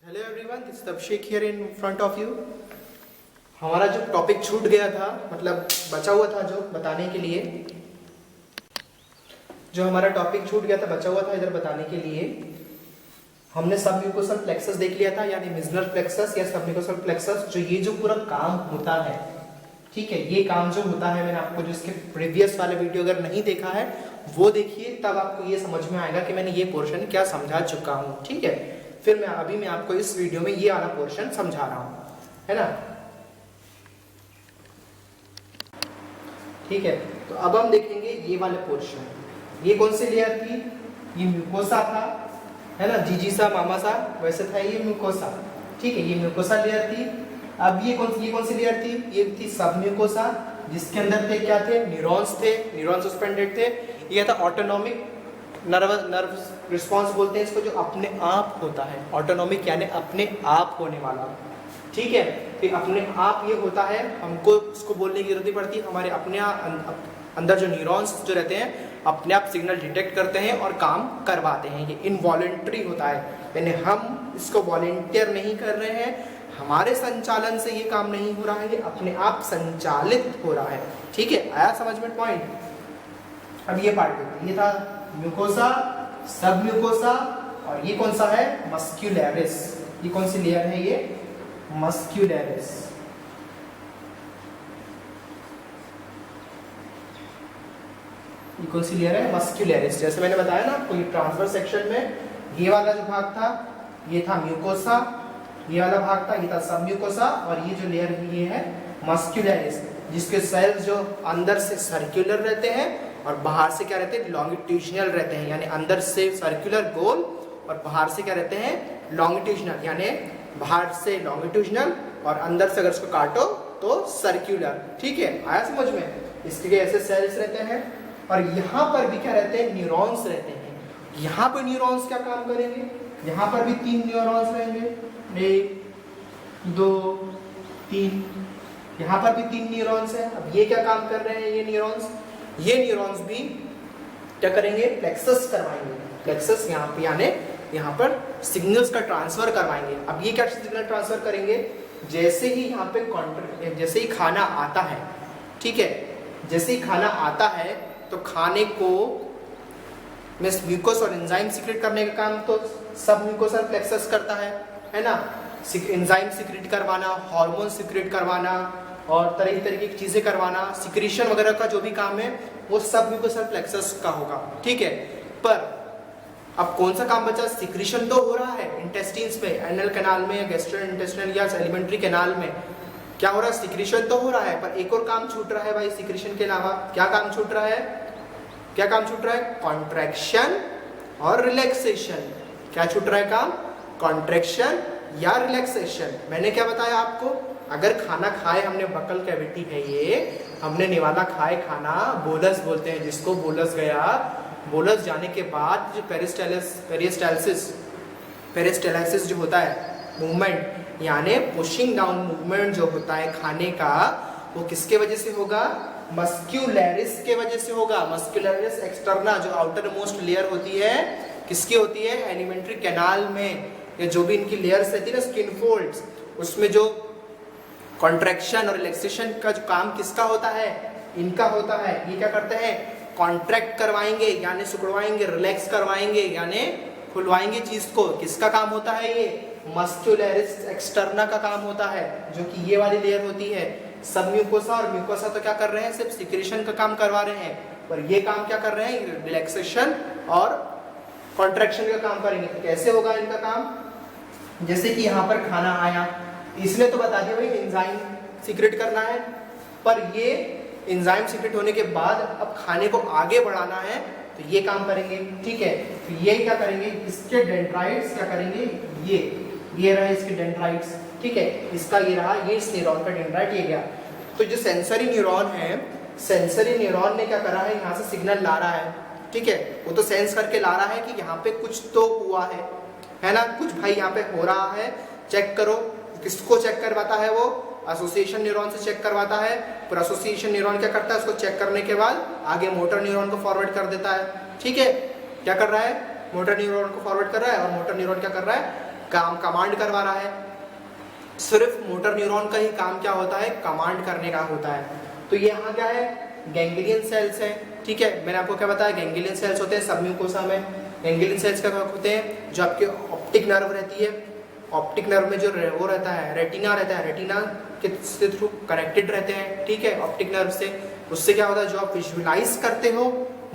Hello everyone, this Abhishek here in front of you. हमारा जो topic छूट गया था, मतलब बचा हुआ था जो बताने के लिए, जो हमारा टॉपिक छूट गया था बचा हुआ था इधर बताने के लिए, हमने सबम्यूकोसल प्लेक्सस देख लिया था, यानी मिजनर प्लेक्सस या सबम्यूकोसल प्लेक्सस। जो ये जो पूरा काम होता है, ठीक है, ये काम जो होता है, मैंने आपको जो इसके प्रीवियस वाले वीडियो अगर नहीं देखा है वो देखिए, तब आपको ये समझ में आएगा कि मैंने ये पोर्शन क्या समझा चुका हूँ। ठीक है, फिर मैं आपको इस वीडियो में ये वाला पोर्शन समझा रहा हूँ, है ना। ठीक है, तो अब हम देखेंगे ये वाले पोर्शन। ये कौन सी लेयर थी? ये म्यूकोसा था, है ना, जीजी सा मामा सा वैसे था ये म्यूकोसा। ठीक है, ये म्यूकोसा लेयर थी। अब ये कौन सी लेयर थी? ये थी सब म्यूकोसा, जिसके अंदर थे क्या थे? न्यूरॉन्स थे, न्यूरॉन सस्पेंडेड थे। ये था ऑटोनॉमिक नर्व रिस्पॉन्स बोलते हैं इसको, जो अपने आप होता है। ऑटोनॉमिक यानी अपने आप होने वाला। ठीक है, तो अपने आप ये होता है, हमको इसको बोलने की जरूरत नहीं पड़ती। हमारे अपने अंदर जो न्यूरॉन्स जो रहते हैं अपने आप सिग्नल डिटेक्ट करते हैं और काम करवाते हैं। ये इनवॉलेंट्री होता है, यानी हम इसको वॉलेंटियर नहीं कर रहे हैं, हमारे संचालन से ये काम नहीं हो रहा है, ये अपने आप संचालित हो रहा है। ठीक है, आया समझ में पॉइंट? अब ये पार्ट ये था म्यूकोसा, सब म्यूकोसा, और ये कौन सा है? मस्क्यूलरिस। ये कौन सी लेयर है? ये मस्क्यूलरिस। ये कौन सी लेयर है? मस्क्यूलरिस। जैसे मैंने बताया ना आपको, ये ट्रांसवर्स सेक्शन में ये वाला जो भाग था ये था म्यूकोसा, ये वाला भाग था ये था सब म्यूकोसा, और ये जो लेयर है ये है मस्क्यूलरिस, जिसके सेल्स जो अंदर से सर्कुलर रहते हैं और बाहर से क्या रहते हैं? लॉन्गिट्यूशनल रहते हैं। यानी अंदर से सर्कुलर गोल और बाहर से क्या रहते हैं? लॉन्गिट्यूशनल। यानी बाहर से लॉन्गिट्यूशनल और अंदर से अगर इसको काटो तो सर्कुलर। ठीक है, आया समझ में? इसके ऐसे सेल्स रहते हैं, और यहाँ पर भी क्या रहते हैं? न्यूरॉन्स रहते हैं। यहाँ पर न्यूरॉन्स क्या काम करेंगे? यहाँ पर भी 3 न्यूरॉन्स रहेंगे, 1 2 3। यहाँ पर भी 3 न्यूरॉन्स हैं। अब ये क्या काम कर रहे हैं? ये न्यूरॉन्स भी क्या करेंगे? प्लेक्सस करवाएंगे। प्लेक्सस यहाँ पे यानी यहाँ पर सिग्नल्स का ट्रांसफर करवाएंगे। अब ये क्या सिग्नल ट्रांसफर करेंगे? जैसे ही यहाँ पे जैसे ही खाना आता है, ठीक है, जैसे ही खाना आता है तो खाने को म्यूकोस और एंजाइम सीक्रेट करने का काम तो सब म्यूकोसल प्लेक्सस करता है ना। एंजाइम सीक्रेट करवाना, हार्मोन सीक्रेट करवाना और तरह की चीजें करवाना, सिक्रीशन वगैरह का जो भी काम है वो सब म्यूकोसल प्लेक्सस का होगा। ठीक है, पर अब कौन सा काम बचा? सिक्रीशन तो हो रहा है इंटेस्टिन्स में, एनल कैनाल में या गैस्ट्रोइंटेस्टाइनल या एलिमेंट्री कैनाल में क्या हो रहा है? सिक्रीशन तो हो रहा है, पर एक और काम छूट रहा है भाई सिक्रीशन के अलावा। क्या काम छूट रहा है? क्या काम छूट रहा है? कॉन्ट्रैक्शन और रिलैक्सेशन। क्या छूट रहा है काम? कॉन्ट्रैक्शन या रिलैक्सेशन। मैंने क्या बताया आपको? अगर खाना खाए हमने, बकल कैविटी है ये, हमने निवाला खाए खाना, बोलस बोलते हैं जिसको, बोलस गया, बोलस जाने के बाद जो पेरिस्टालसिस जो होता है मूवमेंट, यानी पुशिंग डाउन मूवमेंट जो होता है खाने का, वो किसके वजह से होगा? मस्क्यूलरिस के वजह से होगा। मस्क्यूलरिस एक्सटर्ना जो आउटर मोस्ट लेयर होती है, किसकी होती है? एलिमेंट्री कैनाल में, या जो भी इनकी लेयर्स रहती है ना, स्किन फोल्ड्स, उसमें जो कॉन्ट्रैक्शन और रिलैक्सेशन का जो काम किसका होता है? इनका होता है। ये क्या करते हैं? कॉन्ट्रैक्ट करवाएंगे यानी सिकुड़वाएंगे, रिलैक्स करवाएंगे यानी खुलवाएंगे चीज को। किसका काम होता है? ये मस्क्यूलरिस एक्सटर्ना का काम होता है, जो कि ये वाली लेयर होती है। सब म्यूकोसा और म्यूकोसा तो क्या कर रहे हैं? सिर्फ सिक्रीशन का काम करवा रहे हैं, पर ये काम क्या कर रहे हैं? रिलैक्सेशन और कॉन्ट्रैक्शन का काम करेंगे। तो कैसे होगा इनका काम? जैसे कि यहाँ पर खाना आया, इसने तो बता दिया भाई एंजाइम सीक्रेट करना है, पर ये एंजाइम सीक्रेट होने के बाद अब खाने को आगे बढ़ाना है, तो ये काम करेंगे। ठीक है, तो ये क्या करेंगे? इसके डेंड्राइट्स क्या करेंगे? ये रहा इसके डेंड्राइट्स। ठीक है, इसका ये रहा, ये इस न्यूरॉन का डेंड्राइट ये गया। तो जो सेंसरी न्यूरॉन है, सेंसरी न्यूरॉन ने क्या करा है? यहाँ से सिग्नल ला रहा है। ठीक है, वो तो सेंस करके ला रहा है कि यहाँ पे कुछ तो हुआ है ना, कुछ भाई यहाँ पे हो रहा है, चेक करो। किसको चेक करवाता है? वो एसोसिएशन न्यूरॉन से चेक करवाता है। फिर एसोसिएशन न्यूरॉन क्या करता है? उसको चेक करने के बाद आगे मोटर न्यूरॉन को फॉरवर्ड कर देता है। ठीक है, क्या कर रहा है? मोटर न्यूरॉन को फॉरवर्ड कर रहा है, और मोटर न्यूरॉन क्या कर रहा है? काम कमांड करवा रहा है। सिर्फ मोटर न्यूरॉन का ही काम क्या होता है, कमांड करने का होता है। तो ये यहाँ क्या है, गैंग्लियन सेल्स है, ठीक है। मैंने आपको क्या बताया, गैंग्लियन सेल्स होते हैं सबम्यूकोसा में। गैंग्लियन सेल्स क्या होते हैं, जो आपके ऑप्टिक नर्व रहती है, ऑप्टिक नर्व में जो वो रहता है, रेटिना रहता है, रेटिना के थ्रू कनेक्टेड रहते हैं, ठीक है, ऑप्टिक नर्व से। उससे क्या होता है, जो आप विजुअलाइज करते हो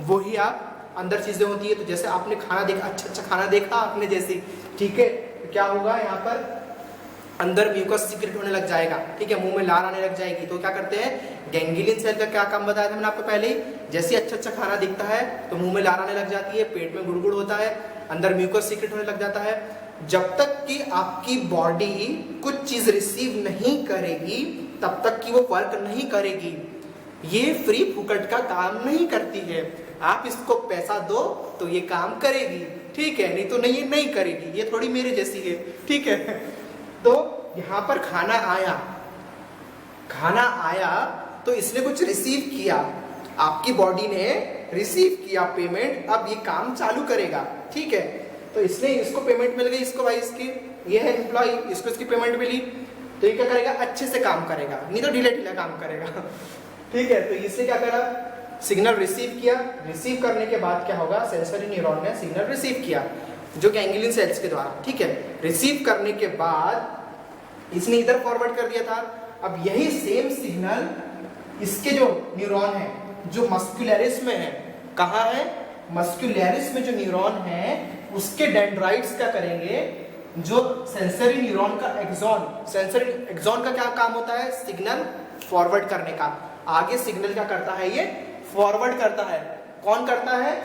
वही आप अंदर चीजें होती है। तो जैसे आपने खाना देखा, अच्छा खाना देखा आपने जैसे, ठीक है, तो क्या होगा यहाँ पर अंदर म्यूकस सीक्रेट होने लग जाएगा, ठीक है, मुंह में लार आने लग जाएगी। तो क्या करते हैं, गैंग्लियन सेल का क्या काम बताया था मैंने आपको पहले ही, जैसे अच्छा खाना दिखता है तो मुंह में लार आने लग जाती है, पेट में गुड़गुड़ होता है, अंदर म्यूकस सीक्रेट होने लग जाता है। जब तक कि आपकी बॉडी कुछ चीज रिसीव नहीं करेगी तब तक कि वो वर्क नहीं करेगी। ये फ्री फुकट का काम नहीं करती है। आप इसको पैसा दो तो ये काम करेगी, ठीक है, नहीं तो नहीं, ये नहीं करेगी। ये थोड़ी मेरे जैसी है, ठीक है। तो यहाँ पर खाना आया तो इसने कुछ रिसीव किया, आपकी बॉडी ने रिसीव किया पेमेंट, अब ये काम चालू करेगा, ठीक है। तो इसने, इसको पेमेंट मिल गई, इसको भाई इसकी, ये है एम्प्लॉय, इसको इसकी पेमेंट मिली, तो ये क्या करेगा, अच्छे से काम करेगा, नहीं तो ढीला ढीला काम करेगा, ठीक है। तो इसने क्या करा, सिग्नल रिसीव किया। रिसीव करने के बाद क्या होगा, सेंसरी न्यूरॉन ने सिग्नल रिसीव किया जो गैंग्लियन सेल्स के द्वारा, ठीक है। रिसीव करने के बाद इसने इधर फॉरवर्ड कर दिया था। अब यही सेम सिग्नल इसके जो न्यूरॉन है, जो मस्कुलरिस में है, कहाँ है, मस्कुलरिस में जो न्यूरॉन है उसके डेंड्राइट्स क्या करेंगे, जो सेंसरी न्यूरॉन का एक्सॉन, सेंसरी एक्सॉन का क्या काम होता है, सिग्नल फॉरवर्ड करने का। आगे सिग्नल क्या करता है, ये फॉरवर्ड करता है। कौन करता है,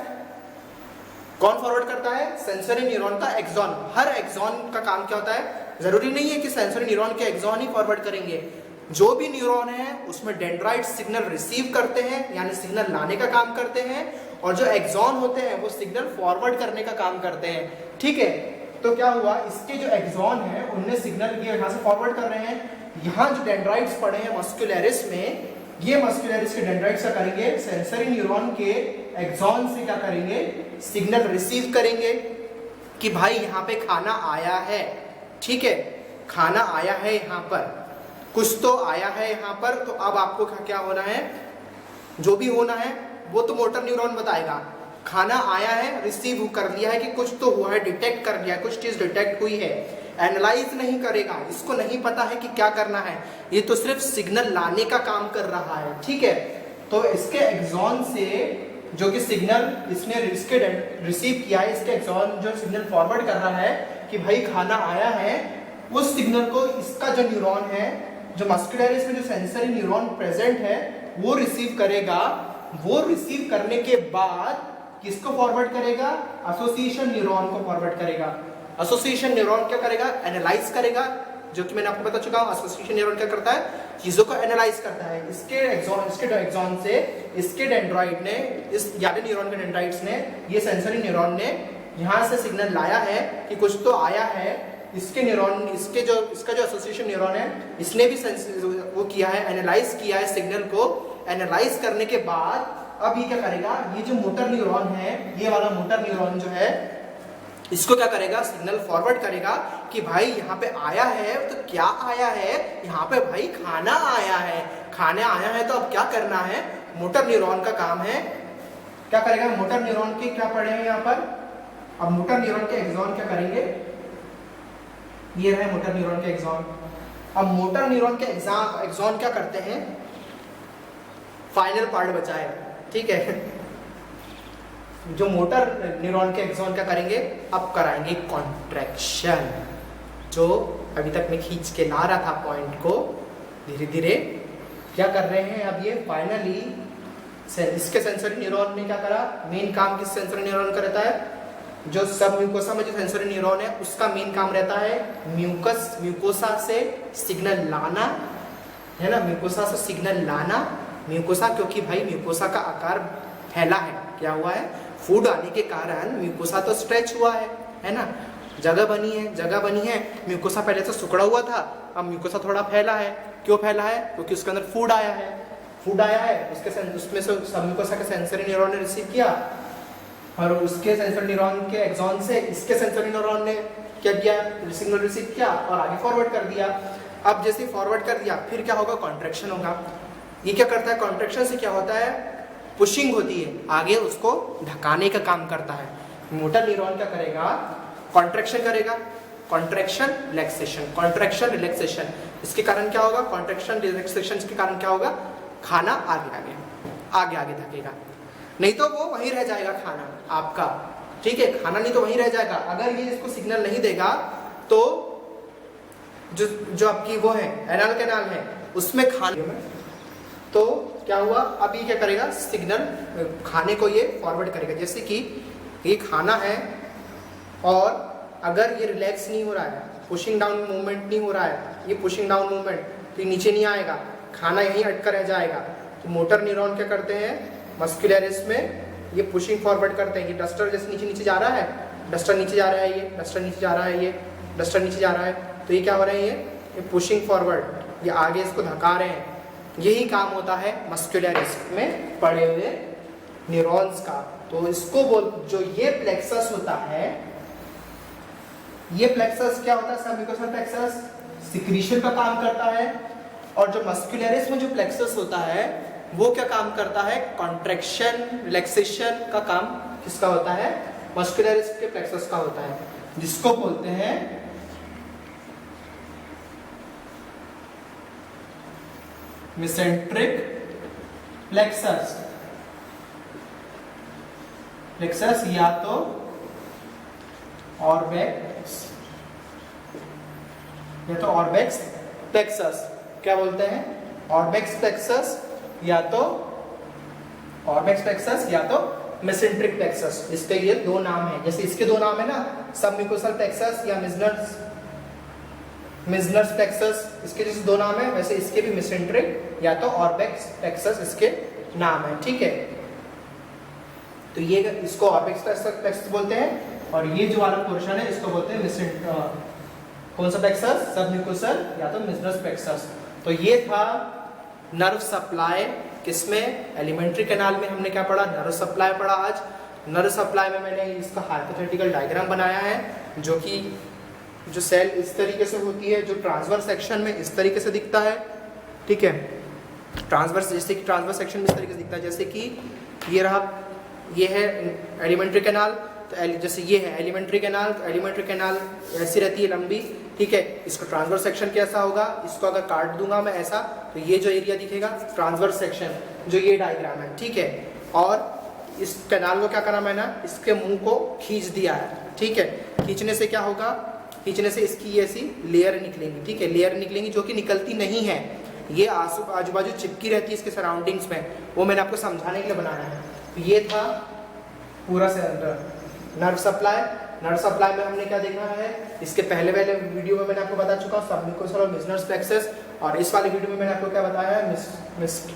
कौन फॉरवर्ड करता है, सेंसरी न्यूरॉन का एक्सॉन। हर एक्सॉन का काम क्या होता है, जरूरी नहीं है कि सेंसरी न्यूरॉन के एक्सॉन ही फॉरवर्ड करेंगे, जो भी न्यूरॉन है उसमें डेंड्राइट सिग्नल रिसीव करते हैं, यानी सिग्नल लाने का काम करते हैं, और जो एक्सॉन होते हैं वो सिग्नल फॉरवर्ड करने का काम करते हैं, ठीक है। तो क्या हुआ, इसके जो एक्सॉन है उनने सिग्नल ये यहाँ से फॉरवर्ड कर रहे हैं, यहाँ जो डेंड्राइट्स पड़े हैं मस्कुलरिस में, ये मस्कुलरिस के डेंड्राइट्स क्या करेंगे, सेंसरी न्यूरॉन के एक्सॉन से क्या करेंगे, सिग्नल रिसीव करेंगे कि भाई यहाँ पे खाना आया है, ठीक है, खाना आया है, यहाँ पर कुछ तो आया है यहाँ पर। तो अब आपको क्या होना है, जो भी होना है वो तो मोटर न्यूरॉन बताएगा। खाना आया है, रिसीव कर लिया है कि कुछ तो हुआ है, डिटेक्ट कर लिया, कुछ चीज डिटेक्ट हुई है, एनालाइज नहीं करेगा, इसको नहीं पता है कि क्या करना है, ये तो सिर्फ सिग्नल लाने का काम कर रहा है, ठीक है। तो इसके एक्सॉन से जो कि सिग्नल इसने इसके रिसीव किया है, इसके एक्सॉन जो सिग्नल फॉरवर्ड कर रहा है कि भाई खाना आया है, उस सिग्नल को इसका जो न्यूरॉन है, जो मस्कुलरिस में जो सेंसरी न्यूरॉन प्रेजेंट है वो रिसीव करेगा। वो रिसीव करने के बाद किसको फॉरवर्ड करेगा, एसोसिएशन न्यूरॉन को फॉरवर्ड करेगा। एसोसिएशन न्यूरॉन क्या करेगा, एनालाइज करेगा, जो कि मैंने आपको बता चुका हूं। एसोसिएशन न्यूरॉन क्या करता है, चीजों को एनालाइज करता है। इसके एक्सॉन से इसके डेंड्राइट ने, इस यानी न्यूरॉन के डेंड्राइट्स ने, ये सेंसरी न्यूरॉन ने यहाँ से सिग्नल लाया है कि कुछ तो आया है। इसके न्यूरॉन, इसका जो एसोसिएशन न्यूरॉन है, इसने भी वो किया है, एनालाइज किया है सिग्नल को। एनालाइज करने के बाद अब ये क्या करेगा, ये जो मोटर न्यूरॉन है, ये वाला मोटर न्यूरॉन जो है, इसको क्या करेगा, सिग्नल फॉरवर्ड करेगा कि भाई यहाँ पे आया है, तो क्या आया है, यहाँ पे भाई खाना आया है, खाना आया है, तो अब क्या करना है, मोटर न्यूरॉन का काम है। क्या करेगा, मोटर न्यूरॉन के क्या पड़े हैं यहाँ पर, अब मोटर न्यूरॉन के एक्सॉन क्या करेंगे, ये रहे मोटर न्यूरॉन के एक्सॉन। अब मोटर न्यूरॉन के एक्सॉन क्या करते हैं, फाइनल पार्ट बचा है, ठीक है। जो मोटर न्यूरॉन के एक्सॉन क्या करेंगे, अब कराएंगे कॉन्ट्रैक्शन। जो अभी तक मैं खींच के ला रहा था पॉइंट को, धीरे धीरे क्या कर रहे हैं, अब ये फाइनली इसके सेंसरी न्यूरॉन ने क्या करा, मेन काम किस सेंसरी न्यूरॉन का रहता है, जो सब म्यूकोसा में जो सेंसरी न्यूरॉन है उसका मेन काम रहता है म्यूकोसा से सिग्नल लाना, है ना, म्यूकोसा से सिग्नल लाना। म्यूकोसा, क्योंकि भाई म्यूकोसा का आकार फैला है, क्या हुआ है, फूड आने के कारण म्यूकोसा तो स्ट्रेच हुआ है ना, जगह बनी है। म्यूकोसा पहले से सिकुड़ा हुआ था, अब म्यूकोसा थोड़ा फैला है। क्यों फैला है, क्योंकि उसके अंदर फूड आया है, उसमें से सब म्यूकोसा के सेंसरी न्यूरॉन ने रिसीव किया, और उसके सेंसरी न्यूरॉन के एक्सॉन से इसके सेंसरी न्यूरॉन ने क्या किया, सिग्नल रिसीव किया और आगे फॉरवर्ड कर दिया। अब जैसे फॉरवर्ड कर दिया फिर क्या होगा, कॉन्ट्रैक्शन होगा। ये क्या करता है, कॉन्ट्रैक्शन से क्या होता है, पुशिंग होती है, आगे उसको ढकाने का काम करता है। मोटर न्यूरॉन क्या करेगा, कॉन्ट्रैक्शन करेगा, कॉन्ट्रैक्शन रिलैक्सेशन, कॉन्ट्रैक्शन रिलैक्सेशन। इसके कारण क्या होगा, कॉन्ट्रैक्शन रिलैक्सेशन के कारण क्या होगा, खाना आगे आगे आगे आगे धकेगा, नहीं तो वो वहीं रह जाएगा खाना आपका, ठीक है, खाना नहीं तो वहीं रह जाएगा। अगर ये इसको सिग्नल नहीं देगा तो जो आपकी वो है एनाल कैनाल है उसमें खाने में, तो क्या हुआ, अब ये क्या करेगा, सिग्नल खाने को ये फॉरवर्ड करेगा। जैसे कि ये खाना है और अगर ये रिलैक्स नहीं हो रहा है, पुशिंग डाउन मूवमेंट नहीं हो रहा है, ये पुशिंग डाउन मूवमेंट, तो ये नीचे नहीं आएगा, खाना यहीं अटका रह जाएगा। तो मोटर न्यूरॉन क्या करते हैं, मस्कुलरिस में ये पुशिंग फॉरवर्ड करते हैं। ये डस्टर जैसे नीचे नीचे जा रहा है, डस्टर नीचे जा रहा है, ये डस्टर नीचे जा रहा है, ये डस्टर नीचे जा रहा है, तो ये क्या हो रहा है, ये पुशिंग फॉरवर्ड, ये आगे इसको धका रहे हैं। यही काम होता है मस्कुलरिस में पड़े हुए न्यूरॉन्स का। तो इसको बोल, जो ये प्लेक्सस होता है, ये प्लेक्सस क्या होता है, सबम्यूकोसल प्लेक्सस सिक्रीशन का काम करता है, और जो मस्कुलरिस में जो प्लेक्सस होता है वो क्या काम करता है, कॉन्ट्रैक्शन रिलैक्सेशन का काम किसका होता है, मस्कुलरिस के प्लेक्सस का होता है, जिसको बोलते हैं मेसेंट्रिक प्लेक्सस। प्लेक्सस या तो ऑर्बेक्स या तो ऑर्बेक्स प्लेक्सस, क्या बोलते हैं, ऑर्बेक्स प्लेक्सस या तो ऑर्बेक्स प्लेक्सस या तो मेसेंट्रिक प्लेक्सस। इसके ये दो नाम है, जैसे इसके दो नाम है ना, सबम्यूकोसल प्लेक्सस या मिजनर्स प्लेक्सस, इसके जैसे दो नाम है, वैसे इसके भी मेसेंट्रिक या तो ऑर्बेक्स प्लेक्सस इसके नाम है, ठीक है। तो ये इसको ऑर्बेक्स प्लेक्सस बोलते हैं, और ये जो वाला पोर्शन है इसको बोलते हैं कौन सा प्लेक्सस, सबम्यूकोसल या तो मिजनर्स प्लेक्सस। तो ये था नर्व सप्लाई, किसमें, एलिमेंट्री कैनाल में हमने क्या पढ़ा, नर्व सप्लाई पढ़ा आज। नर्व सप्लाई में मैंने इसका हाइपोथेटिकल डायग्राम बनाया है, जो कि जो सेल इस तरीके से होती है, जो ट्रांसवर्स सेक्शन में इस तरीके से दिखता है, ठीक है, ट्रांसवर्स, जैसे कि ट्रांसवर्स सेक्शन में इस तरीके से दिखता है, जैसे कि ये रहा, ये है एलिमेंट्री कैनाल, तो जैसे ये है एलिमेंट्री कैनाल, तो एलिमेंट्री कैनाल ऐसी रहती है लंबी, ठीक है। इसको ट्रांसवर्स सेक्शन कैसा होगा, इसको अगर काट दूंगा मैं ऐसा, तो ये जो एरिया दिखेगा ट्रांसवर्स सेक्शन, जो ये डायग्राम है, ठीक है। और इस कैनाल को क्या करा मैंने, इसके मुंह को खींच दिया है, ठीक है। खींचने से क्या होगा, खींचने से इसकी ऐसी लेयर निकलेंगी, ठीक है, लेयर निकलेंगी जो कि निकलती नहीं है, ये आजू बाजू चिपकी रहती है इसके सराउंडिंग्स में, वो मैंने आपको समझाने के लिए बनाया है। तो ये था पूरा नर्व सप्लाई। नर्व सप्लाई में हमने क्या देखा है, इसके पहले वाले वीडियो में मैंने आपको बता चुका हूँ सबम्यूकोसल और मिजनर्स प्लेक्सस, और इस वाले वीडियो में मैंने आपको क्या बताया है,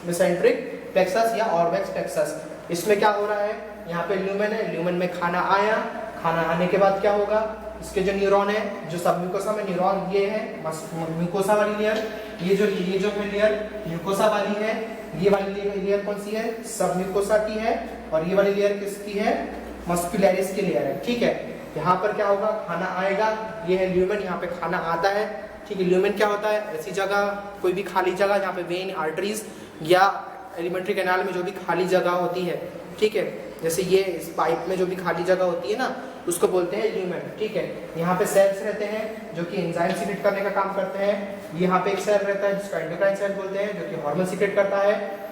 मेसेंट्रिक प्लेक्सस या ऑर्बेक्स प्लेक्सस। इसमें क्या हो रहा है, यहाँ पे ल्यूमेन है, ल्यूमेन में खाना आया, खाना आने के बाद क्या होगा, इसके जो न्यूरॉन है, जो सबम्यूकोसा में न्यूरॉन ये है म्यूकोसा वाली लेयर, ये जो है लेयर म्यूकोसा वाली है, ये वाली लेयर कौन सी है, सबम्यूकोसा की है, और ये वाली लेयर किसकी है, मस्कुलरिस की लेयर है, ठीक है। यहाँ पर क्या होगा, खाना आएगा, ये है ल्यूमेन, यहाँ पे खाना आता है, ठीक है। ल्यूमेन क्या होता है, ऐसी जगह, कोई भी खाली जगह जहाँ पे वेन, आर्टरीज या एलिमेंट्री कैनाल में जो भी खाली जगह होती है, ठीक है, जैसे ये इस पाइप में जो भी खाली जगह होती है ना, उसको बोलते हैं ल्यूमेन, ठीक है। यहाँ पे सेल्स रहते हैं जो कि एंजाइम सीक्रेट करने का काम करते हैं। यहाँ पे एक सेल रहता है जिसको एंडोक्राइन सेल बोलते हैं, जो कि हार्मोन सीक्रेट करता है।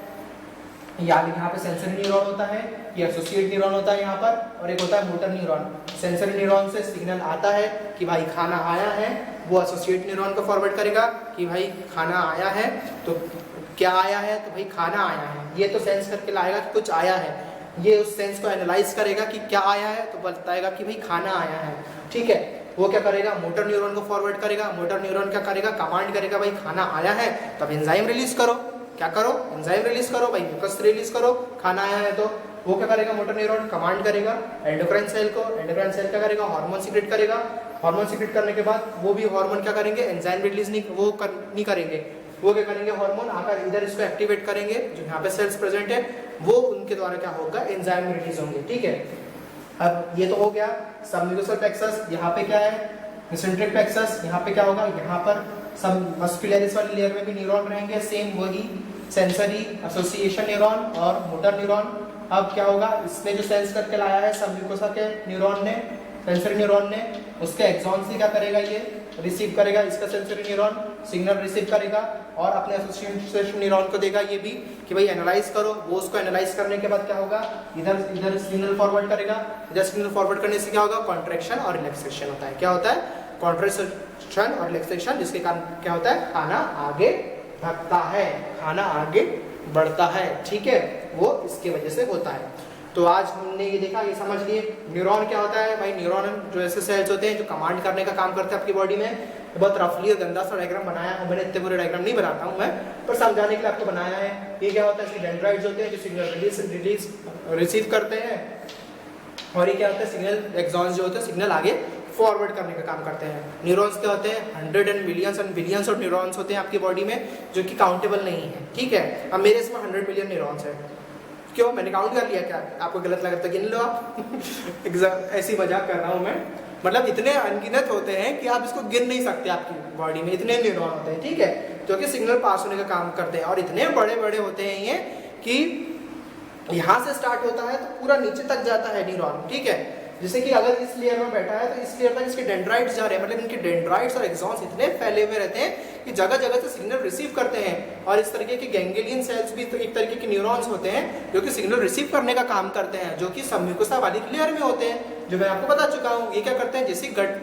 यहाँ पे सेंसरी न्यूरॉन होता है, ये एसोसिएट न्यूरॉन होता है यहाँ पर, और एक होता है मोटर न्यूरॉन। सेंसरी न्यूरॉन से सिग्नल आता है कि भाई खाना आया है, वो एसोसिएट न्यूरॉन को फॉरवर्ड करेगा कि भाई खाना आया है, तो क्या आया है, तो भाई खाना आया है, ये तो सेंस करके लाएगा कि कुछ आया है, ये उस सेंस को एनालाइज करेगा कि क्या आया है, तो बताएगा कि भाई खाना आया है, ठीक है। वो क्या करेगा, मोटर न्यूरॉन को फॉरवर्ड करेगा, मोटर न्यूरॉन क्या करेगा, कमांड करेगा भाई खाना आया है, तब एंजाइम रिलीज करो, क्या करो, एंजाइम रिलीज करो भाई, म्यूकस रिलीज करो, खाना आया है। तो वो क्या करेगा, मोटर न्यूरॉन कमांड करेगा एंडोक्राइन सेल को, एंडोक्राइन सेल क्या करेगा, हार्मोन सीक्रेट करेगा, हार्मोन सीक्रेट करने के बाद वो भी हार्मोन क्या करेंगे, एंजाइम रिलीज नहीं करेंगे, वो क्या करेंगे, हार्मोन आकर इधर इसको एक्टिवेट करेंगे, जो यहाँ पे सेल्स प्रेजेंट है, वो उनके द्वारा क्या होगा, एंजाइम रिलीज होंगे, ठीक है। अब ये तो हो गया सबम्यूकोसल प्लेक्सस। यहाँ पे क्या है, मेसेंट्रिक प्लेक्सस, यहाँ पे क्या होगा, यहाँ पर सब मस्कुलरिस वाली लेयर में भी न्यूरॉन रहेंगे, सेम वही सेंसरी एसोसिएशन न्यूरॉन और मोटर न्यूरॉन। अब क्या होगा, इसने जो सेंस करके लाया है सब म्यूकोसा के न्यूरॉन ने, सेंसरी न्यूरॉन ने, उसके एक्सॉन से क्या करेगा, ये रिसीव करेगा, इसका सेंसरी न्यूरॉन सिग्नल रिसीव करेगा और अपने एसोसिएशन न्यूरॉन को देगा ये भी कि भाई एनालाइज करो। वो उसको एनालाइज करने के बाद क्या होगा, इधर सिग्नल फॉरवर्ड करेगा, इधर सिग्नल फॉरवर्ड करने से क्या होगा, कॉन्ट्रैक्शन और रिलैक्सेशन होता है। क्या होता है, कॉन्ट्रैक्शन और रिलैक्सेशन, जिसके कारण क्या होता है, खाना आगे भागता है, खाना आगे बढ़ता है, ठीक है, वो इसके वजह से होता है। तो आज हमने ये देखा, ये समझ लिए न्यूरॉन क्या होता है। भाई न्यूरॉन जो ऐसे सेल्स होते हैं जो कमांड करने का काम करते हैं आपकी बॉडी में। तो बहुत रफली और गंदा सा डायग्राम बनाया है मैंने, इतने पूरे डायग्राम नहीं बनाता हूँ मैं, पर समझाने के लिए आपको बनाया है। ये क्या होता है, इसके डेंड्राइट्स होते हैं जो सिग्नल रिसीव करते हैं, और ये क्या होता है, सिग्नल एक्सॉन्स जो होते हैं सिग्नल आगे फॉरवर्ड करने का काम करते हैं। न्यूरॉन्स क्या होते हैं, 100 एंड बिलियंस ऑफ न्यूरॉन्स होते हैं आपकी बॉडी में, जो कि काउंटेबल नहीं है, ठीक है। अब मेरे इसमें 100 मिलियन न्यूरॉन्स है, क्यों, मैंने काउंट कर लिया, क्या आपको गलत लगा तो गिन लो आप ऐसी मजाक कर रहा हूँ मैं, मतलब इतने अनगिनत होते हैं कि आप इसको गिन नहीं सकते, आपकी बॉडी में इतने न्यूरॉन होते हैं, ठीक है, जो कि सिग्नल पास होने का काम करते हैं। और इतने बड़े बड़े होते हैं ये कि यहाँ से स्टार्ट होता है तो पूरा नीचे तक जाता है न्यूरॉन, ठीक है। जैसे कि अगर इस लेयर में बैठा है तो इस लेयर तक इसके डेंड्राइट्स जा रहे हैं, मतलब इनके डेंड्राइट्स और एक्सॉन्स इतने फैले हुए रहते हैं कि जगह जगह से सिग्नल रिसीव करते हैं। और इस तरीके के गैंग्लियन सेल्स भी तो एक तरीके के न्यूरॉन्स होते हैं जो कि सिग्नल रिसीव करने का काम करते हैं, जो कि सम्मुकोसा वाली लेयर में होते हैं, जो मैं आपको बता चुका हूँ। ये क्या करते हैं,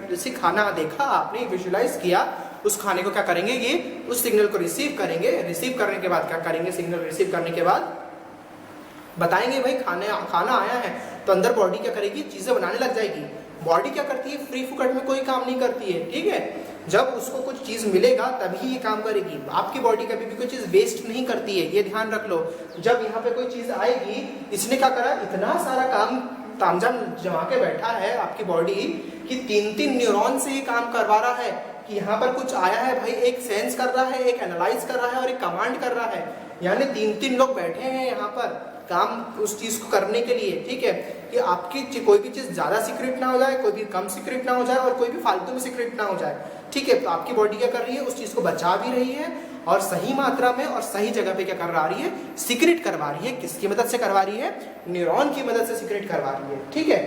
जैसे खाना देखा आपने, विजुअलाइज किया, उस खाने को क्या करेंगे, ये उस सिग्नल को रिसीव करेंगे। रिसीव करने के बाद क्या करेंगे, सिग्नल रिसीव करने के बाद बताएंगे भाई खाना आया है, तो अंदर बॉडी क्या करेगी, चीजें बनाने लग जाएगी। बॉडी क्या करती है, फ्री फुकट में कोई काम नहीं करती है, ठीक है। जब उसको कुछ चीज मिलेगा तभी ये काम करेगी। आपकी बॉडी कभी भी कोई चीज वेस्ट नहीं करती है, ये ध्यान रख लो। जब यहाँ पे कोई चीज आएगी, इसने क्या करा, इतना सारा काम तामझाम जमा के बैठा है आपकी बॉडी कि 3-3 न्यूरॉन से ये काम करवा रहा है कि यहाँ पर कुछ आया है भाई, एक सेंस कर रहा है, एक एनालाइज कर रहा है और एक कमांड कर रहा है। यानी 3-3 लोग बैठे हैं यहाँ पर काम उस चीज को करने के लिए, ठीक है, कि आपकी कोई भी चीज ज्यादा सीक्रेट ना हो जाए, कोई भी कम सीक्रेट ना हो जाए और कोई भी फालतू में सीक्रेट ना हो जाए, ठीक है। तो आपकी बॉडी क्या कर रही है, उस चीज को बचा भी रही है और सही मात्रा में और सही जगह पे क्या करवा रही है, सीक्रेट करवा रही है। किसकी मदद से करवा रही है, न्यूरॉन की मदद से सीक्रेट करवा रही है, ठीक है।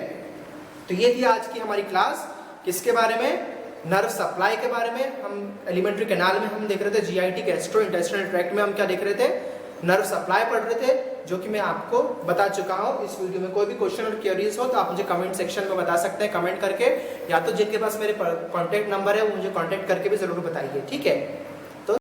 तो ये थी आज की हमारी क्लास, किसके बारे में, नर्व सप्लाई के बारे में। हम एलिमेंट्री कैनाल में हम देख रहे थे, जीआईटी गैस्ट्रो इंटेस्टाइनल ट्रैक्ट में हम क्या देख रहे थे, नर्व सप्लाई पढ़ रहे थे, जो कि मैं आपको बता चुका हूँ इस वीडियो में। कोई भी क्वेश्चन और क्वेरीज हो तो आप मुझे कमेंट सेक्शन में बता सकते हैं, कमेंट करके, या तो जिनके पास मेरे कॉन्टैक्ट नंबर है वो मुझे कॉन्टैक्ट करके भी जरूर बताइए, ठीक है।